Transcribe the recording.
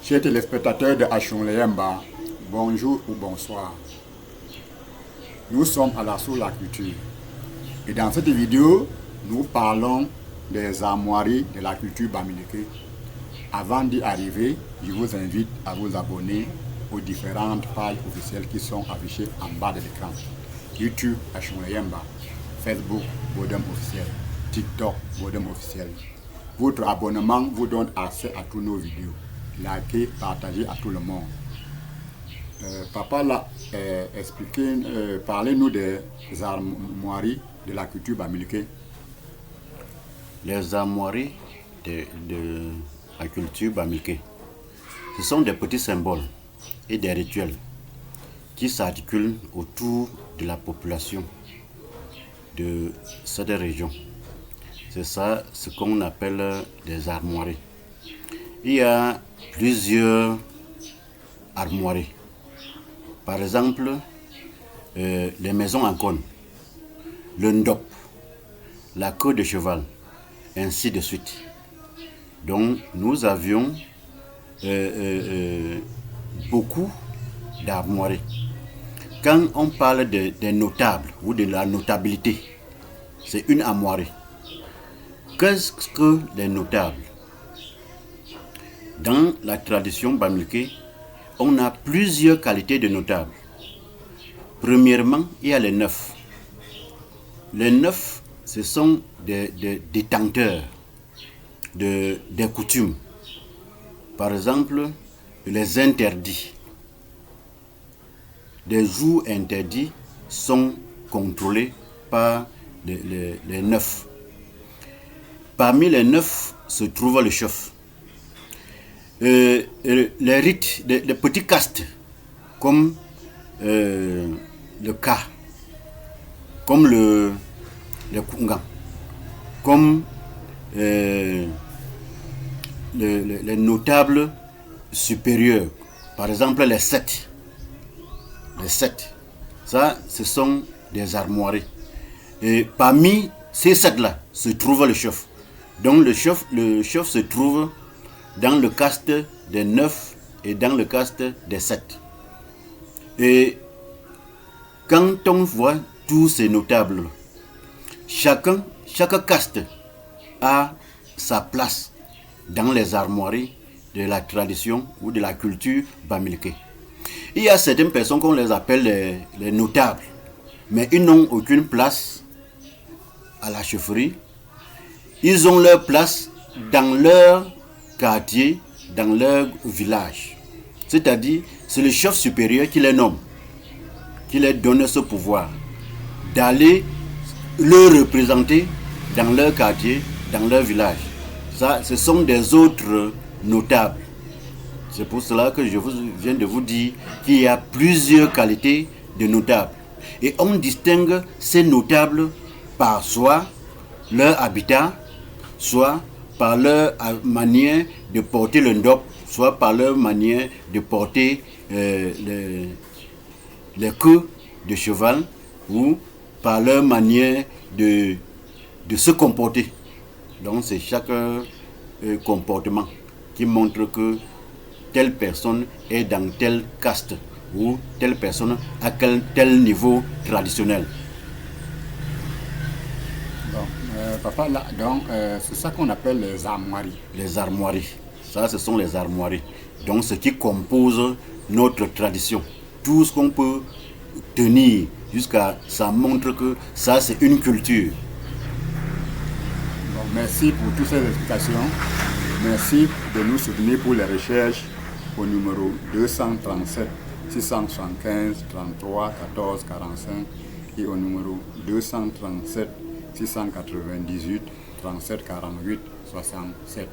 Chers téléspectateurs de Achon Leyemba, bonjour ou bonsoir. Nous sommes à la Source la Culture. Et dans cette vidéo, nous parlons des armoiries de la culture bamileke. Avant d'y arriver, je vous invite à vous abonner aux différentes pages officielles qui sont affichées en bas de l'écran. YouTube Achon Leyemba, Facebook Bodem officiel, TikTok Bodem officiel. Votre abonnement vous donne accès à tous nos vidéos. Likez, partagez à tout le monde. Papa l'a expliqué, parlez-nous des armoiries de la culture bamileke. Les armoiries de la culture bamileke, ce sont des petits symboles et des rituels qui s'articulent autour de la population de cette région. C'est ça ce qu'on appelle des armoiries. Il y a plusieurs armoiries. Par exemple, les maisons en cône, le ndop, la queue de cheval, ainsi de suite. Donc nous avions beaucoup d'armoiries. Quand on parle des notables ou de la notabilité, c'est une armoirie. Qu'est-ce que les notables? Dans la tradition bamileke, on a plusieurs qualités de notables. Premièrement, il y a les neufs. Les neufs, ce sont des détenteurs des coutumes. Par exemple, les interdits. Des jours interdits sont contrôlés par les neufs. Parmi les neufs se trouve le chef. Les rites, les petits castes, comme le Ka, comme le Kungan, comme les notables supérieurs, par exemple les sept. Les sept, ça, ce sont des armoiries. Et parmi ces sept-là se trouve le chef. Donc le chef se trouve dans le caste des 9 et dans le caste des 7. Et quand on voit tous ces notables, chaque caste a sa place dans les armoiries de la tradition ou de la culture bamileke. Il y a certaines personnes qu'on les appelle les notables, mais ils n'ont aucune place à la chefferie. Ils ont leur place dans leur quartier, dans leur village. C'est-à-dire, c'est le chef supérieur qui les nomme, qui leur donne ce pouvoir d'aller le représenter dans leur quartier, dans leur village. Ça, ce sont des autres notables. C'est pour cela que je viens de vous dire qu'il y a plusieurs qualités de notables. Et on distingue ces notables par soit leur habitat, soit par leur manière de porter le ndop, soit par leur manière de porter les queues de cheval, ou par leur manière de se comporter. Donc c'est chaque comportement qui montre que telle personne est dans tel caste ou telle personne à tel niveau traditionnel. Papa, là, donc c'est ça qu'on appelle les armoiries. Les armoiries, ça ce sont les armoiries. Donc ce qui compose notre tradition. Tout ce qu'on peut tenir jusqu'à ça montre que ça c'est une culture. Bon, merci pour toutes ces explications. Merci de nous soutenir pour les recherches au numéro 237 675 33 14 45 et au numéro 237 698 37 48 67.